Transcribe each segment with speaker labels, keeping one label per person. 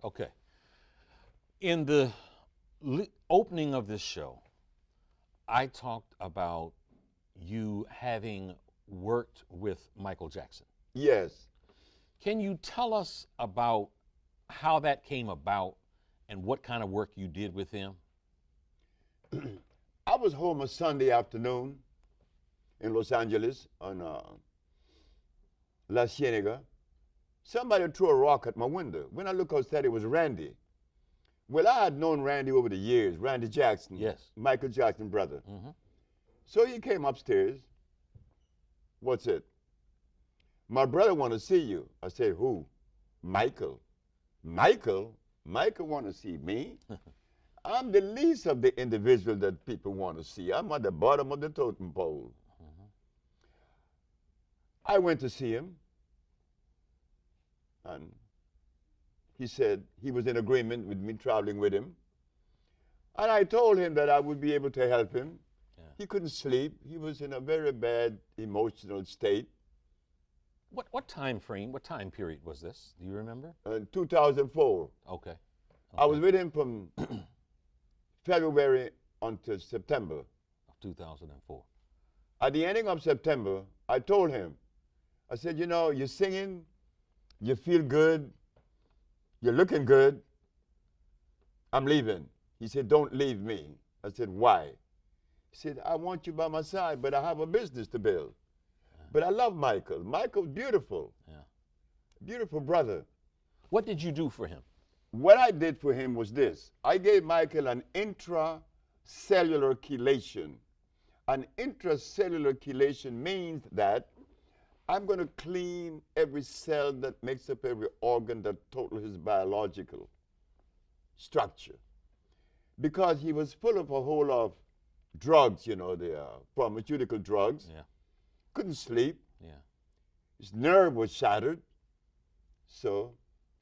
Speaker 1: Okay. In the opening of this show, I talked about you having worked with Michael Jackson.
Speaker 2: Yes.
Speaker 1: Can you tell us about how that came about and what kind of work you did with him?
Speaker 2: I was home a Sunday afternoon in Los Angeles on La Cienega. Somebody threw a rock at my window. When I looked outside, it was Randy. Well, I had known Randy over the years, Randy Jackson,
Speaker 1: Yes.
Speaker 2: Michael Jackson's brother.
Speaker 1: Mm-hmm.
Speaker 2: So he came upstairs. What's it? My brother want to see you. I said, who? Michael. Michael? Michael want to see me? I'm the least of the individual that people want to see. I'm at the bottom of the totem pole.
Speaker 1: Mm-hmm.
Speaker 2: I went to see him, and he said he was in agreement with me traveling with him. And I told him that I would be able to help him.
Speaker 1: Yeah.
Speaker 2: He couldn't sleep. He was in a very bad emotional state.
Speaker 1: What time frame, what time period was this? Do you remember?
Speaker 2: In 2004.
Speaker 1: Okay.
Speaker 2: I was with him from February until September.
Speaker 1: Of 2004.
Speaker 2: At the ending of September, I told him, I said, you know, you're singing, you feel good, you're looking good, I'm leaving. He said, don't leave me. I said, why? He said, I want you by my side, but I have a business to build. Yeah. But I love Michael. Michael's beautiful.
Speaker 1: Yeah.
Speaker 2: Beautiful brother.
Speaker 1: What did you do for him?
Speaker 2: What I did for him was this. I gave Michael an intracellular chelation. An intracellular chelation means that I'm going to clean every cell that makes up every organ that total his biological structure. Because he was full of a whole lot of drugs, you know, the pharmaceutical drugs.
Speaker 1: Yeah.
Speaker 2: Couldn't sleep.
Speaker 1: Yeah.
Speaker 2: His nerve was shattered. So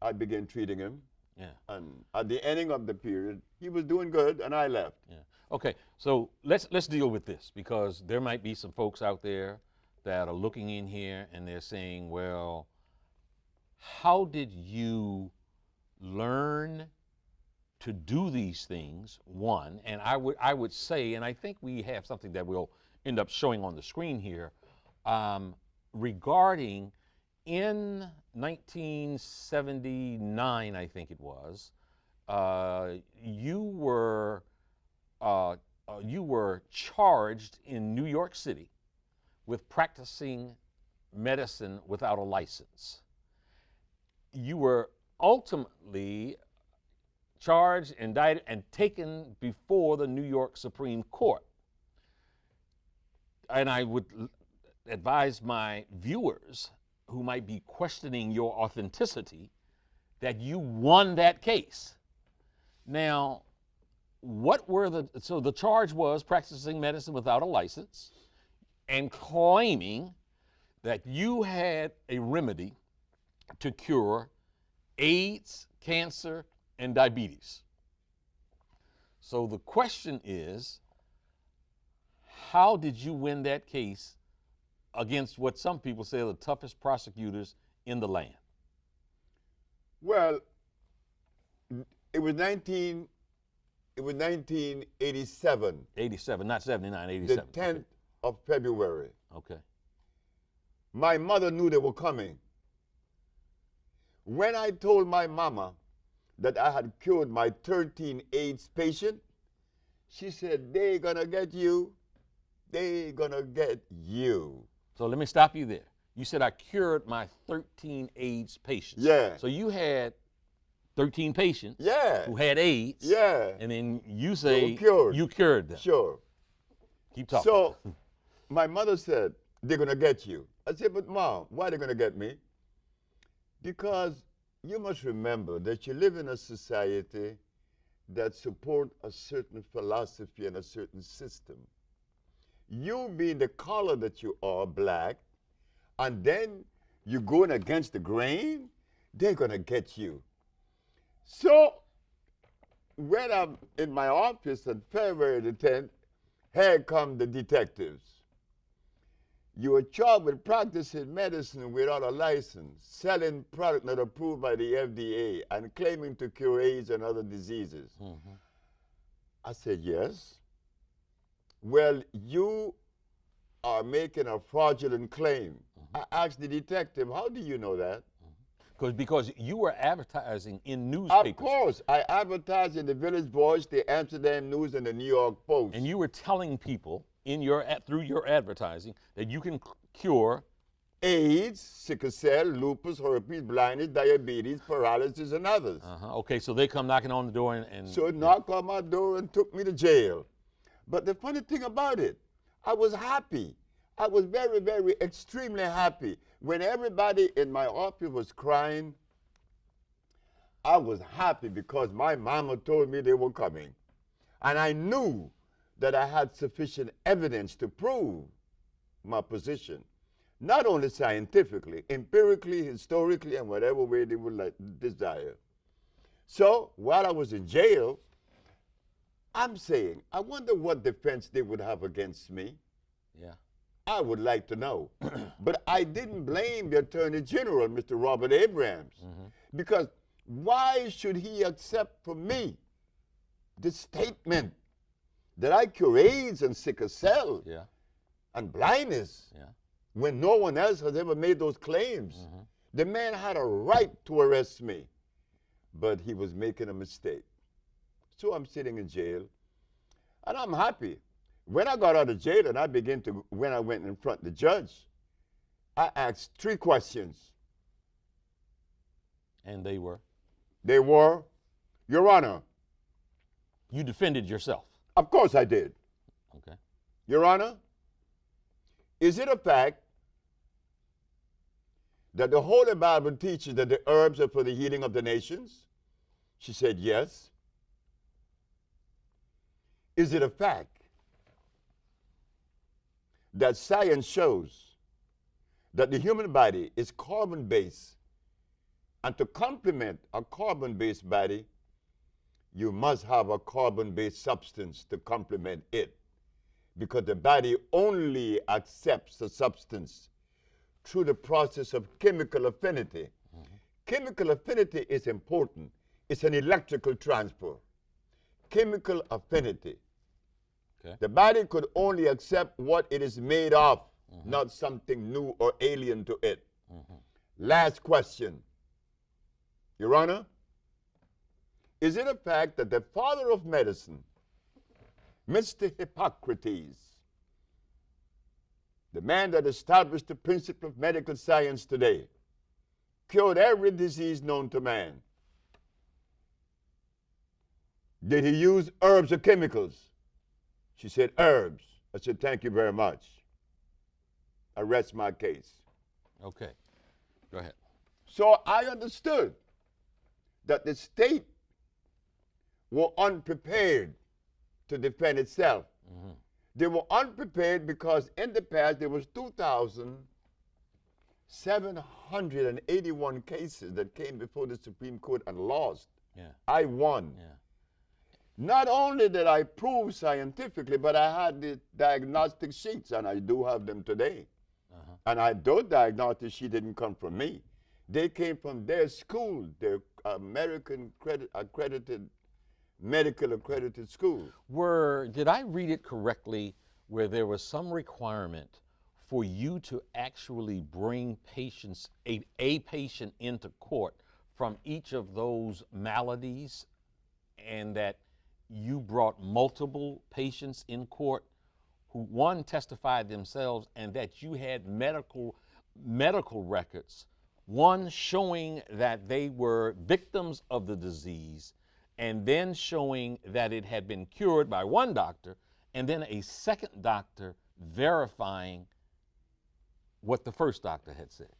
Speaker 2: I began treating him.
Speaker 1: Yeah.
Speaker 2: And at the ending of the period, he was doing good, and I left.
Speaker 1: Yeah. Okay. So let's deal with this, because there might be some folks out there that are looking in here and they're saying, well, how did you learn to do these things? One, and I would say, and I think we have something that we'll end up showing on the screen here, regarding in 1979, I think it was, you were charged in New York City with practicing medicine without a license. You were ultimately charged, indicted, and taken before the New York Supreme Court. And I would advise my viewers who might be questioning your authenticity that you won that case. Now, so the charge was practicing medicine without a license and claiming that you had a remedy to cure AIDS, cancer, and diabetes. So the question is, how did you win that case against what some people say are the toughest prosecutors in the land?
Speaker 2: Well, it was 1987.
Speaker 1: 87, not 79,
Speaker 2: The
Speaker 1: 87.
Speaker 2: 10th of February.
Speaker 1: Okay.
Speaker 2: My mother knew they were coming. When I told my mama that I had cured my 13 AIDS patient, she said, they're gonna get you. They're gonna get you.
Speaker 1: So let me stop you there. You said I cured my 13 AIDS patients.
Speaker 2: Yeah.
Speaker 1: So you had 13 patients
Speaker 2: Yeah.
Speaker 1: who had AIDS.
Speaker 2: Yeah.
Speaker 1: And then you say
Speaker 2: cured.
Speaker 1: you cured them.
Speaker 2: Sure.
Speaker 1: Keep talking.
Speaker 2: So my mother said, they're gonna get you. I said, but Mom, why are they gonna get me? Because you must remember that you live in a society that support a certain philosophy and a certain system. You being the color that you are, black, and then you're going against the grain, they're gonna get you. So when I'm in my office on February the 10th, here come the detectives. You are charged with practicing medicine without a license, selling product not approved by the FDA, and claiming to cure AIDS and other diseases. I said, yes. Well, you are making a fraudulent claim. I asked the detective, how do you know that?
Speaker 1: Because you were advertising in newspapers.
Speaker 2: Of course. I advertised in the Village Voice, the Amsterdam News, and the New York Post.
Speaker 1: And you were telling people through your advertising that you can cure
Speaker 2: AIDS, sickle cell, lupus, herpes, blindness, diabetes, paralysis, and others.
Speaker 1: Okay, so they come knocking on the door and
Speaker 2: so knocked on my door and took me to jail. But the funny thing about it, I was happy. I was very, very extremely happy. When everybody in my office was crying, I was happy because my mama told me they were coming. And I knew that I had sufficient evidence to prove my position. Not only scientifically, empirically, historically, and whatever way they would desire. So while I was in jail, I'm saying, I wonder what defense they would have against me.
Speaker 1: Yeah.
Speaker 2: I would like to know. But I didn't blame the Attorney General, Mr. Robert Abrams, because why should he accept from me the statement that I cure AIDS and sickle cell and blindness when no one else has ever made those claims? The man had a right to arrest me, but he was making a mistake. So I'm sitting in jail, and I'm happy. When I got out of jail and when I went in front of the judge, I asked 3 questions.
Speaker 1: And they were?
Speaker 2: They were, Your Honor.
Speaker 1: You defended yourself?
Speaker 2: Of course I did.
Speaker 1: Okay.
Speaker 2: Your Honor, is it a fact that the Holy Bible teaches that the herbs are for the healing of the nations? She said, yes. Is it a fact that science shows that the human body is carbon-based, and to complement a carbon-based body, you must have a carbon-based substance to complement it, because the body only accepts the substance through the process of chemical affinity. Chemical affinity is important. It's an electrical transfer. Chemical affinity. Okay. The body could only accept what it is made of, not something new or alien to it. Last question. Your Honor, is it a fact that the father of medicine, Mr. Hippocrates, the man that established the principle of medical science today, cured every disease known to man? Did he use herbs or chemicals? She said, herbs. I said, thank you very much. I rest my case.
Speaker 1: Okay. Go ahead.
Speaker 2: So I understood that the state were unprepared to defend itself. They were unprepared because in the past there was 2,781 cases that came before the Supreme Court and lost. I won. Not only did I prove scientifically, but I had the diagnostic sheets, and I do have them today. And those diagnostic sheets didn't come from me. They came from their school, their American medical accredited school.
Speaker 1: Did I read it correctly where there was some requirement for you to actually bring patients, a patient into court from each of those maladies, and that you brought multiple patients in court who, one, testified themselves, and that you had medical records, one showing that they were victims of the disease, and then showing that it had been cured by one doctor, and then a second doctor verifying what the first doctor had said?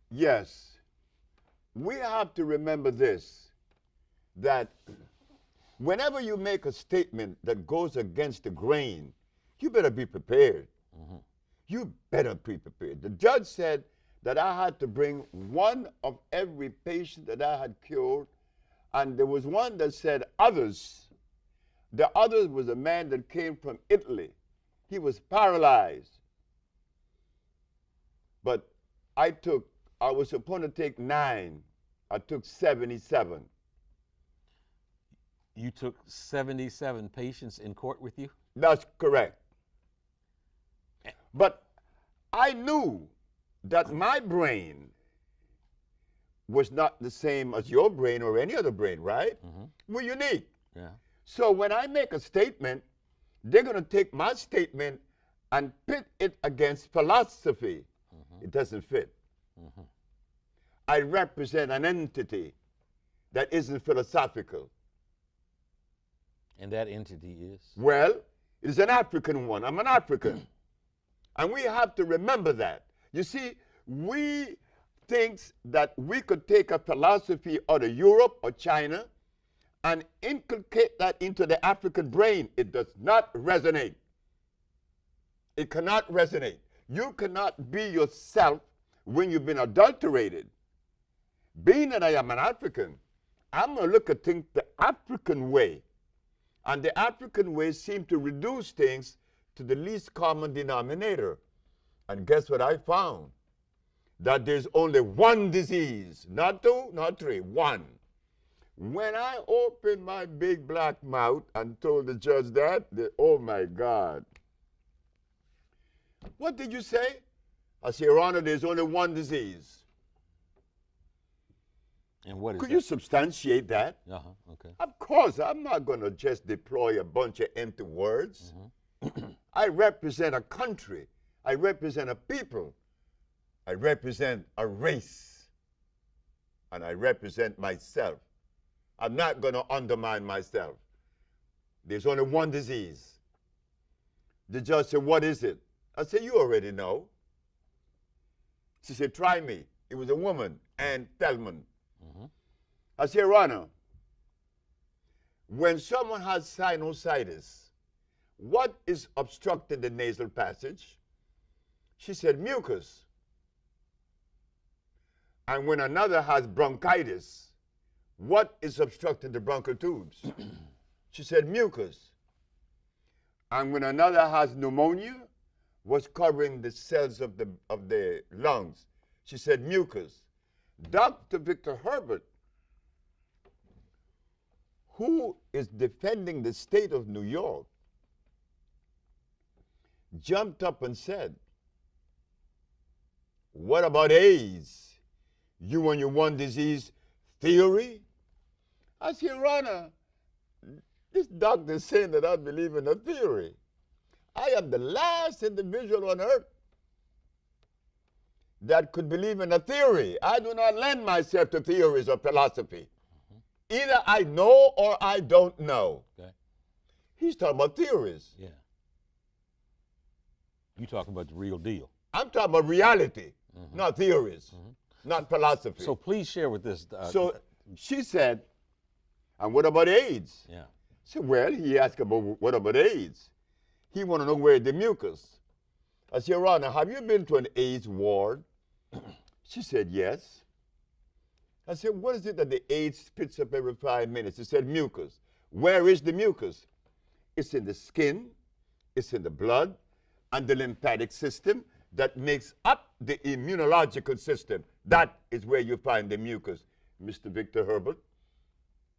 Speaker 2: Yes. We have to remember this, that whenever you make a statement that goes against the grain, you better be prepared. You better be prepared. The judge said that I had to bring one of every patient that I had cured, and there was one that said others. The others was a man that came from Italy. He was paralyzed. But I was supposed to take 9. I took 77.
Speaker 1: You took 77 patients in court with you?
Speaker 2: That's correct. But I knew that my brain was not the same as your brain or any other brain, right? We're unique.
Speaker 1: Yeah.
Speaker 2: So when I make a statement, they're going to take my statement and pit it against philosophy. It doesn't fit. I represent an entity that isn't philosophical.
Speaker 1: And that entity is?
Speaker 2: Well, it's an African one. I'm an African. And we have to remember that. You see, we think that we could take a philosophy out of Europe or China and inculcate that into the African brain. It does not resonate. It cannot resonate. You cannot be yourself when you've been adulterated. Being that I am an African, I'm going to look at things the African way. And the African way seems to reduce things to the least common denominator. And guess what I found? That there's only one disease, not 2, not 3, 1. When I opened my big black mouth and told the judge that, oh my God. What did you say? I said, Your Honor, there's only one disease.
Speaker 1: And what is
Speaker 2: Could
Speaker 1: that?
Speaker 2: you substantiate that?
Speaker 1: Okay.
Speaker 2: Of course, I'm not going to just deploy a bunch of empty words. I represent a country. I represent a people. I represent a race. And I represent myself. I'm not going to undermine myself. There's only one disease. The judge said, what is it? I said, you already know. She said, try me. It was a woman, Ann Thelman. I said, Your Honor, when someone has sinusitis, what is obstructing the nasal passage? She said, mucus. And when another has bronchitis, what is obstructing the bronchial tubes? She said, mucus. And when another has pneumonia, what's covering the cells of the lungs? She said, mucus. Dr. Victor Herbert, who is defending the state of New York, jumped up and said, what about AIDS? You and your one disease theory? I said, Your Honor, this doctor is saying that I believe in a theory. I am the last individual on earth that could believe in a theory. I do not lend myself to theories or philosophy. Either I know or I don't know.
Speaker 1: Okay.
Speaker 2: He's talking about theories.
Speaker 1: Yeah. You talking about the real deal.
Speaker 2: I'm talking about reality, not theories, not philosophy.
Speaker 1: So please share with this.
Speaker 2: So she said, and what about AIDS?
Speaker 1: Yeah.
Speaker 2: I said, well, he asked about what about AIDS? He want to know where the mucus. I said, Your Honor, have you been to an AIDS ward? She said, yes. I said, what is it that the AIDS spits up every 5 minutes? She said, mucus. Where is the mucus? It's in the skin, it's in the blood, and the lymphatic system that makes up the immunological system. That is where you find the mucus, Mr. Victor Herbert.